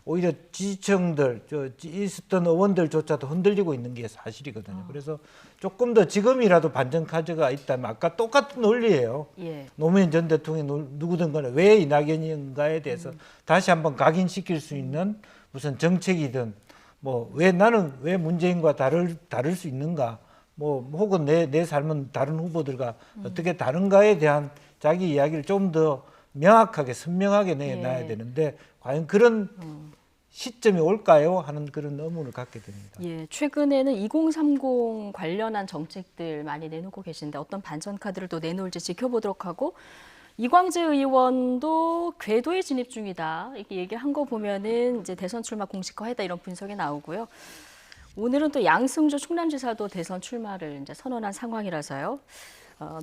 [SPEAKER 6] 오히려 지지층들, 있었던 의원들조차도 흔들리고 있는 게 사실이거든요. 그래서 조금 더 지금이라도 반전 카드가 있다면 아까 똑같은 논리예요.
[SPEAKER 1] 예.
[SPEAKER 6] 노무현 전 대통령이 누구든 간에 왜 이낙연인가에 대해서 다시 한번 각인시킬 수 있는 무슨 정책이든 뭐 왜 나는 왜 문재인과 다를 수 있는가 뭐 혹은 내 삶은 다른 후보들과 어떻게 다른가에 대한 자기 이야기를 좀 더 명확하게 선명하게 내놔야 되는데 과연 그런 시점이 올까요? 하는 그런 의문을 갖게 됩니다.
[SPEAKER 1] 예, 최근에는 2030 관련한 정책들 많이 내놓고 계신데 어떤 반전 카드를 또 내놓을지 지켜보도록 하고 이광재 의원도 궤도에 진입 중이다. 이렇게 얘기한 거 보면은 이제 대선 출마 공식화했다 이런 분석이 나오고요. 오늘은 또 양승조 충남지사도 대선 출마를 이제 선언한 상황이라서요.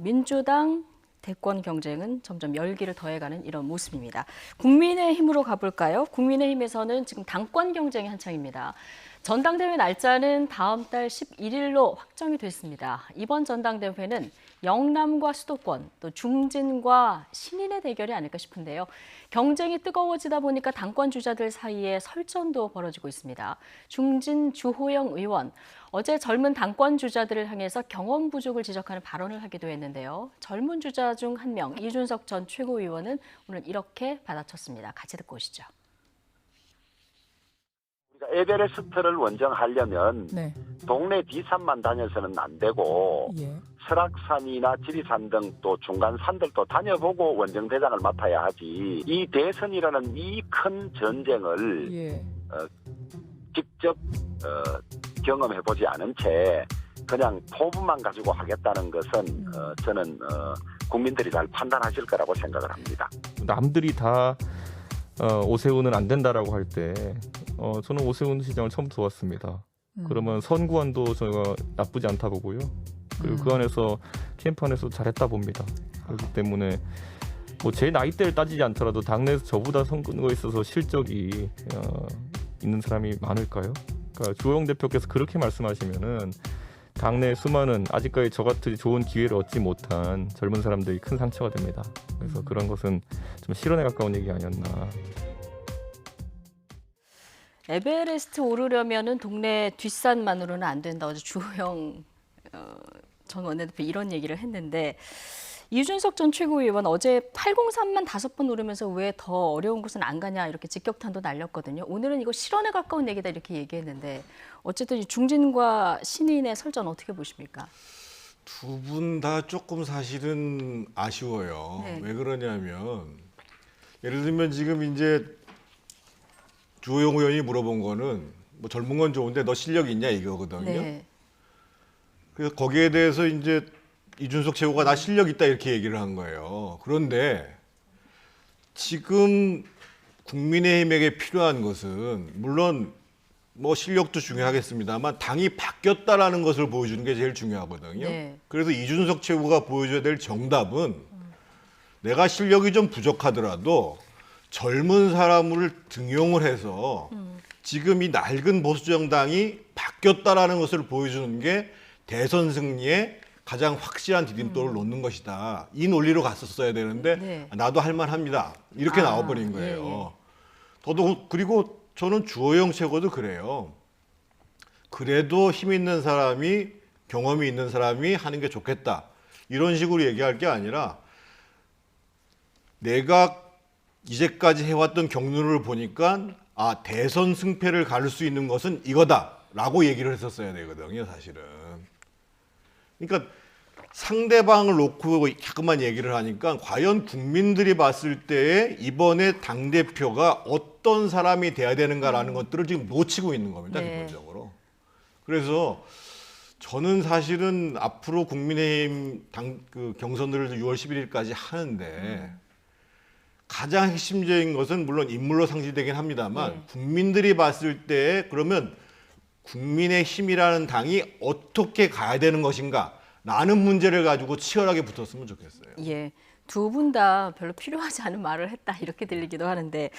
[SPEAKER 1] 민주당 대권 경쟁은 점점 열기를 더해가는 이런 모습입니다. 국민의힘으로 가볼까요? 국민의힘에서는 지금 당권 경쟁이 한창입니다. 전당대회 날짜는 다음 달 11일로 확정이 됐습니다. 이번 전당대회는 영남과 수도권, 또 중진과 신인의 대결이 아닐까 싶은데요. 경쟁이 뜨거워지다 보니까 당권 주자들 사이에 설전도 벌어지고 있습니다. 중진 주호영 의원, 어제 젊은 당권 주자들을 향해서 경험 부족을 지적하는 발언을 하기도 했는데요. 젊은 주자 중 한 명, 이준석 전 최고위원은 오늘 이렇게 받아쳤습니다. 같이 듣고 오시죠.
[SPEAKER 10] 에베레스트를 원정하려면
[SPEAKER 11] 네.
[SPEAKER 10] 동네 뒤산만 다녀서는 안 되고
[SPEAKER 11] 예.
[SPEAKER 10] 설악산이나 지리산 등 또 중간 산들도 다녀보고 원정대장을 맡아야 하지. 이 대선이라는 이 큰 전쟁을
[SPEAKER 11] 예.
[SPEAKER 10] 직접 경험해보지 않은 채 그냥 포부만 가지고 하겠다는 것은 저는 국민들이 잘 판단하실 거라고 생각을 합니다.
[SPEAKER 12] 남들이 다 오세훈은 안 된다라고 할 때 저는 오세훈 시장을 처음 도왔습니다. 그러면 선구안도 저희가 나쁘지 않다 보고요. 그리고 그 안에서 캠프안에서 잘했다 봅니다. 그렇기 때문에 뭐 제 나이대를 따지지 않더라도 당내에서 저보다 선거에 있어서 실적이 있는 사람이 많을까요? 그러니까 주호영 대표께서 그렇게 말씀하시면은 당내 수많은 아직까지 저 같은 좋은 기회를 얻지 못한 젊은 사람들이 큰 상처가 됩니다. 그래서 그런 것은 좀 실언에 가까운 얘기 아니었나.
[SPEAKER 1] 에베레스트 오르려면은 동네 뒷산만으로는 안 된다. 어제 주호영 전 원내대표 이런 얘기를 했는데 이준석 전 최고위원 어제 803만 5번 오르면서 왜 더 어려운 곳은 안 가냐 이렇게 직격탄도 날렸거든요. 오늘은 이거 실언에 가까운 얘기다 이렇게 얘기했는데 어쨌든 이 중진과 신인의 설전 어떻게 보십니까?
[SPEAKER 2] 두 분 다 조금 사실은 아쉬워요.
[SPEAKER 1] 네.
[SPEAKER 2] 왜 그러냐면 예를 들면 지금 이제 주호영 의원이 물어본 거는 뭐 젊은 건 좋은데 너 실력 있냐 이거거든요.
[SPEAKER 1] 네.
[SPEAKER 2] 그래서 거기에 대해서 이제 이준석 최고가 나 실력 있다 이렇게 얘기를 한 거예요. 그런데 지금 국민의힘에게 필요한 것은 물론 뭐 실력도 중요하겠습니다만 당이 바뀌었다라는 것을 보여주는 게 제일 중요하거든요.
[SPEAKER 1] 네.
[SPEAKER 2] 그래서 이준석 최고가 보여줘야 될 정답은 내가 실력이 좀 부족하더라도 젊은 사람을 등용을 해서 지금 이 낡은 보수정당이 바뀌었다라는 것을 보여주는 게 대선 승리에 가장 확실한 디딤돌을 놓는 것이다. 이 논리로 갔었어야 되는데
[SPEAKER 1] 네.
[SPEAKER 2] 나도 할 만합니다. 이렇게 나와버린 거예요.
[SPEAKER 1] 예, 예.
[SPEAKER 2] 저도 그리고 저는 주호영 최고도 그래요. 그래도 힘 있는 사람이 경험이 있는 사람이 하는 게 좋겠다. 이런 식으로 얘기할 게 아니라 내가 이제까지 해왔던 경륜을 보니까 아 대선 승패를 가를 수 있는 것은 이거다라고 얘기를 했었어야 되거든요. 사실은. 그러니까 상대방을 놓고 자꾸만 얘기를 하니까 과연 국민들이 봤을 때 이번에 당대표가 어떤 사람이 돼야 되는가라는 것들을 지금 놓치고 있는 겁니다.
[SPEAKER 1] 네.
[SPEAKER 2] 기본적으로. 그래서 저는 사실은 앞으로 국민의힘 경선들을 6월 11일까지 하는데 가장 핵심적인 것은 물론 인물로 상징되긴 합니다만 국민들이 봤을 때 그러면 국민의힘이라는 당이 어떻게 가야 되는 것인가 라는 문제를 가지고 치열하게 붙었으면 좋겠어요.
[SPEAKER 1] 예, 두 분 다 별로 필요하지 않은 말을 했다 이렇게 들리기도 하는데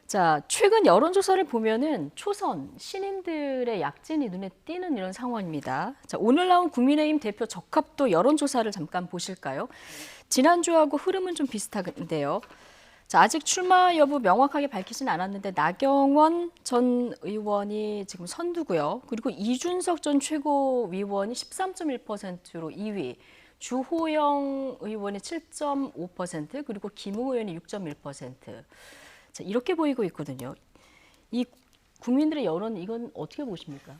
[SPEAKER 1] 자 최근 여론조사를 보면은 초선 신인들의 약진이 눈에 띄는 이런 상황입니다. 자 오늘 나온 국민의힘 대표 적합도 여론조사를 잠깐 보실까요? 지난주하고 흐름은 좀 비슷한데요. 자, 아직 출마 여부 명확하게 밝히진 않았는데 나경원 전 의원이 지금 선두고요. 그리고 이준석 전 최고위원이 13.1%로 2위, 주호영 의원이 7.5%, 그리고 김웅 의원이 6.1%. 자, 이렇게 보이고 있거든요. 이 국민들의 여론 이건 어떻게 보십니까?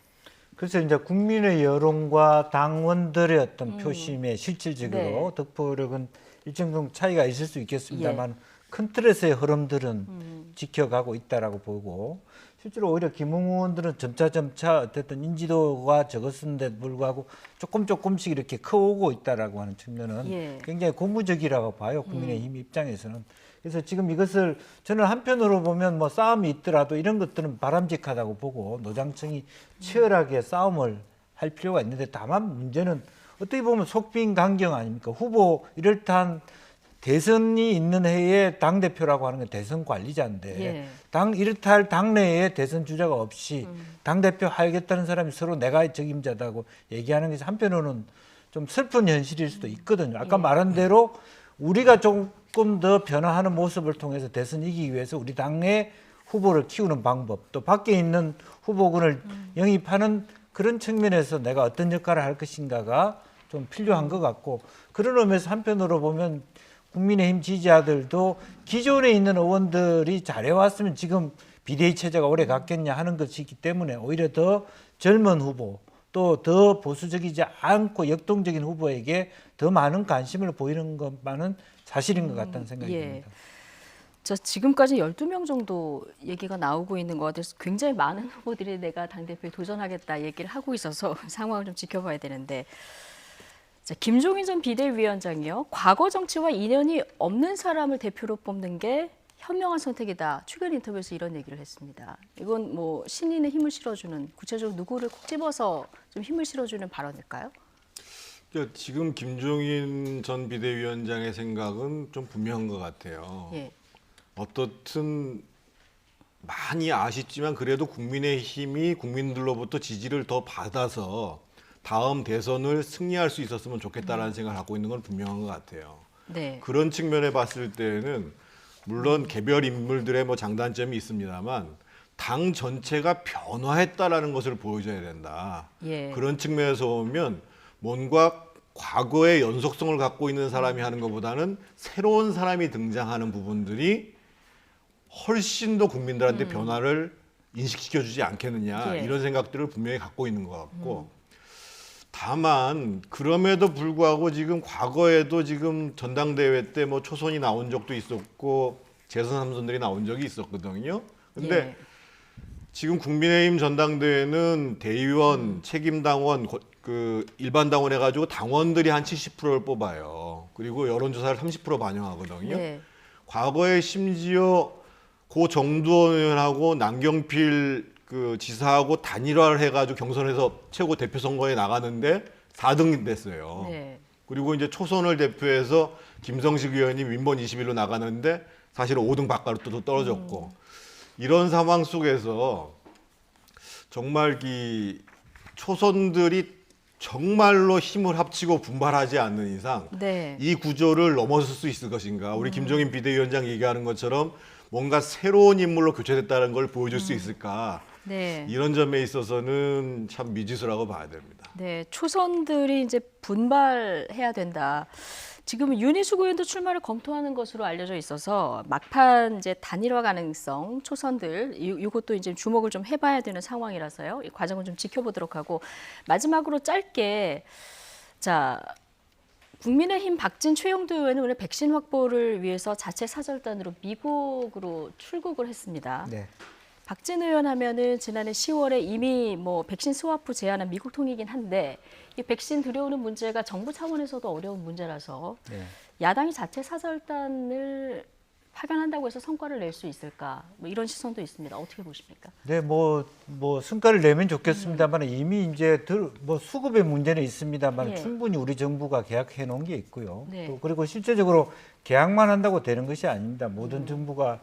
[SPEAKER 6] 그래서 이제 국민의 여론과 당원들의 어떤 표심에 실질적으로
[SPEAKER 1] 네.
[SPEAKER 6] 득표력은 일정 정도 차이가 있을 수 있겠습니다만 큰 틀에서의 흐름들은 지켜가고 있다라고 보고 실제로 오히려 김웅 의원들은 점차 어쨌든 인지도가 적었는데도 불구하고 조금씩 이렇게 커오고 있다라고 하는 측면은
[SPEAKER 1] 예.
[SPEAKER 6] 굉장히 고무적이라고 봐요. 국민의힘 입장에서는. 그래서 지금 이것을 저는 한편으로 보면 뭐 싸움이 있더라도 이런 것들은 바람직하다고 보고 노장청이 치열하게 싸움을 할 필요가 있는데 다만 문제는 어떻게 보면 속빈 강경 아닙니까? 후보 이럴듯한 대선이 있는 해에 당대표라고 하는 건 대선 관리자인데
[SPEAKER 1] 예.
[SPEAKER 6] 이렇다 할 당내에 대선 주자가 없이 당대표 하겠다는 사람이 서로 내가 적임자다고 얘기하는 것이 한편으로는 좀 슬픈 현실일 수도 있거든요. 아까 말한 대로 우리가 조금 더 변화하는 모습을 통해서 대선 이기기 위해서 우리 당내 후보를 키우는 방법, 또 밖에 있는 후보군을 영입하는 그런 측면에서 내가 어떤 역할을 할 것인가가 좀 필요한 것 같고, 그런 의미에서 한편으로 보면 국민의힘 지지자들도 기존에 있는 의원들이 잘해왔으면 지금 비대위 체제가 오래 갔겠냐 하는 것이기 때문에 오히려 더 젊은 후보, 또 더 보수적이지 않고 역동적인 후보에게 더 많은 관심을 보이는 것만은 사실인 것 같다는 생각이
[SPEAKER 1] 예.
[SPEAKER 6] 듭니다.
[SPEAKER 1] 자, 지금까지 12명 정도 얘기가 나오고 있는 것 같아서 굉장히 많은 후보들이 내가 당대표에 도전하겠다 얘기를 하고 있어서 상황을 좀 지켜봐야 되는데, 자, 김종인 전 비대위원장이요. 과거 정치와 인연이 없는 사람을 대표로 뽑는 게 현명한 선택이다. 출근 인터뷰에서 이런 얘기를 했습니다. 이건 뭐 신인의 힘을 실어주는, 구체적으로 누구를 콕 집어서 좀 힘을 실어주는 발언일까요?
[SPEAKER 2] 그러니까 지금 김종인 전 비대위원장의 생각은 좀 분명한 것 같아요.
[SPEAKER 1] 예.
[SPEAKER 2] 어떻든 많이 아쉽지만 그래도 국민의힘이 국민들로부터 지지를 더 받아서 다음 대선을 승리할 수 있었으면 좋겠다라는 생각을 갖고 있는 건 분명한 것 같아요.
[SPEAKER 1] 네.
[SPEAKER 2] 그런 측면에 봤을 때는 물론 개별 인물들의 뭐 장단점이 있습니다만 당 전체가 변화했다라는 것을 보여줘야 된다.
[SPEAKER 1] 예.
[SPEAKER 2] 그런 측면에서 보면 뭔가 과거의 연속성을 갖고 있는 사람이 하는 것보다는 새로운 사람이 등장하는 부분들이 훨씬 더 국민들한테 변화를 인식시켜주지 않겠느냐,
[SPEAKER 1] 예.
[SPEAKER 2] 이런 생각들을 분명히 갖고 있는 것 같고, 다만 그럼에도 불구하고 지금 과거에도 지금 전당대회 때 뭐 초선이 나온 적도 있었고 재선 3선들이 나온 적이 있었거든요. 근데
[SPEAKER 1] 예.
[SPEAKER 2] 지금 국민의힘 전당대회는 대의원, 책임당원, 그 일반 당원 해가지고 당원들이 한 70%를 뽑아요. 그리고 여론조사를 30% 반영하거든요.
[SPEAKER 1] 네.
[SPEAKER 2] 과거에 심지어 고 정두원 의원하고 남경필 그 지사하고 단일화를 해가지고 경선에서 최고 대표 선거에 나가는데 4등 됐어요.
[SPEAKER 1] 네.
[SPEAKER 2] 그리고 이제 초선을 대표해서 김성식 의원이 윈번 21로 나가는데 사실은 5등 바깥으로 또 떨어졌고, 이런 상황 속에서 정말 이 초선들이 정말로 힘을 합치고 분발하지 않는 이상
[SPEAKER 1] 네.
[SPEAKER 2] 이 구조를 넘어설 수 있을 것인가. 우리 김종인 비대위원장 얘기하는 것처럼 뭔가 새로운 인물로 교체됐다는 걸 보여줄 수 있을까.
[SPEAKER 1] 네.
[SPEAKER 2] 이런 점에 있어서는 참 미지수라고 봐야 됩니다.
[SPEAKER 1] 네, 초선들이 이제 분발해야 된다. 지금 윤희숙 의원도 출마를 검토하는 것으로 알려져 있어서 막판 이제 단일화 가능성, 초선들 이것도 이제 주목을 좀 해봐야 되는 상황이라서요. 이 과정을 좀 지켜보도록 하고, 마지막으로 짧게, 자, 국민의힘 박진 최영도 의원은 오늘 백신 확보를 위해서 자체 사절단으로 미국으로 출국을 했습니다.
[SPEAKER 6] 네.
[SPEAKER 1] 박진 의원 하면은 지난해 10월에 이미 뭐 백신 스와프 제한한 미국 통이긴 한데, 이 백신 들여오는 문제가 정부 차원에서도 어려운 문제라서
[SPEAKER 6] 네.
[SPEAKER 1] 야당이 자체 사절단을 파견한다고 해서 성과를 낼 수 있을까? 뭐 이런 시선도 있습니다. 어떻게 보십니까?
[SPEAKER 6] 네, 뭐 성과를 내면 좋겠습니다만 이미 이제 뭐 수급의 문제는 있습니다만
[SPEAKER 1] 예.
[SPEAKER 6] 충분히 우리 정부가 계약해 놓은 게 있고요.
[SPEAKER 1] 네.
[SPEAKER 6] 또 그리고 실제적으로 계약만 한다고 되는 것이 아닙니다. 모든 정부가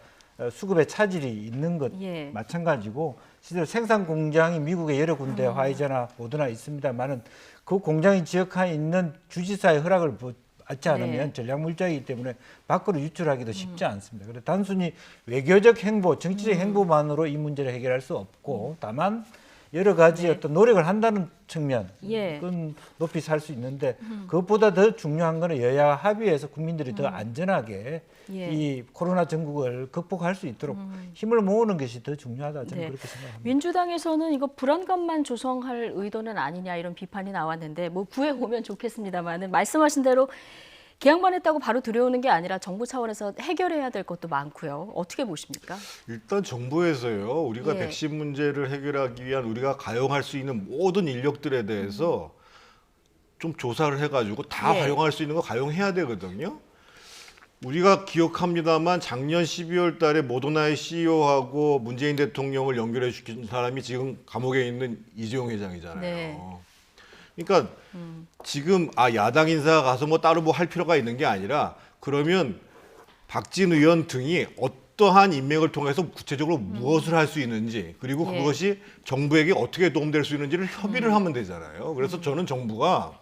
[SPEAKER 6] 수급에 차질이 있는 것
[SPEAKER 1] 예.
[SPEAKER 6] 마찬가지고, 실제로 생산 공장이 미국에 여러 군데 화이자나 모더나 있습니다만은 그 공장이 지역화에 있는 주지사의 허락을 받지 않으면
[SPEAKER 1] 네.
[SPEAKER 6] 전략물자이기 때문에 밖으로 유출하기도 쉽지 않습니다. 그래서 단순히 외교적 행보, 정치적 행보만으로 이 문제를 해결할 수 없고, 다만 여러 가지
[SPEAKER 1] 네.
[SPEAKER 6] 어떤 노력을 한다는 측면,
[SPEAKER 1] 예.
[SPEAKER 6] 그건 높이 살 수 있는데 그것보다 더 중요한 거는 여야 합의해서 국민들이 더 안전하게
[SPEAKER 1] 예.
[SPEAKER 6] 이 코로나 전국을 극복할 수 있도록 힘을 모으는 것이 더 중요하다, 저는
[SPEAKER 1] 네.
[SPEAKER 6] 그렇게 생각합니다.
[SPEAKER 1] 민주당에서는 이거 불안감만 조성할 의도는 아니냐 이런 비판이 나왔는데, 뭐 구해 오면 좋겠습니다만은 말씀하신 대로 계약만 했다고 바로 들여오는 게 아니라 정부 차원에서 해결해야 될 것도 많고요. 어떻게 보십니까?
[SPEAKER 2] 일단 정부에서요, 우리가
[SPEAKER 1] 예.
[SPEAKER 2] 백신 문제를 해결하기 위한 우리가 가용할 수 있는 모든 인력들에 대해서 좀 조사를 해가지고 다
[SPEAKER 1] 예.
[SPEAKER 2] 가용할 수 있는 거 가용해야 되거든요. 우리가 기억합니다만 작년 12월 달에 모더나의 CEO하고 문재인 대통령을 연결해 주신 사람이 지금 감옥에 있는 이재용 회장이잖아요.
[SPEAKER 1] 네.
[SPEAKER 2] 그러니까 지금 야당 인사가 가서 뭐 따로 뭐 할 필요가 있는 게 아니라 그러면 박진 의원 등이 어떠한 인맥을 통해서 구체적으로 무엇을 할 수 있는지 그리고
[SPEAKER 1] 예.
[SPEAKER 2] 그것이 정부에게 어떻게 도움될 수 있는지를 협의를 하면 되잖아요. 그래서 저는 정부가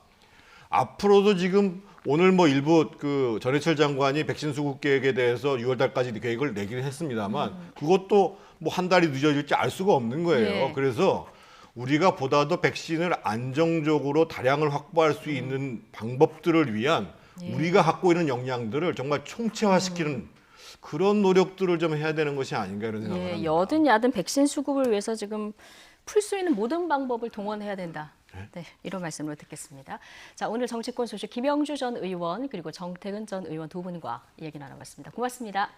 [SPEAKER 2] 앞으로도 지금 오늘 뭐 일부 그 전해철 장관이 백신 수급 계획에 대해서 6월 달까지 계획을 내기는 했습니다만 그것도 뭐 한 달이 늦어질지 알 수가 없는 거예요.
[SPEAKER 1] 예.
[SPEAKER 2] 그래서 우리가 보다 더 백신을 안정적으로 다량을 확보할 수 있는 방법들을 위한 우리가 갖고 있는 역량들을 정말 총체화시키는 그런 노력들을 좀 해야 되는 것이 아닌가 이런 생각을 합니다.
[SPEAKER 1] 여든 야든 백신 수급을 위해서 지금 풀 수 있는 모든 방법을 동원해야 된다. 네, 이런 말씀으로 듣겠습니다. 자, 오늘 정치권 소식 김영주 전 의원 그리고 정태근 전 의원 두 분과 얘기 나눠봤습니다. 고맙습니다.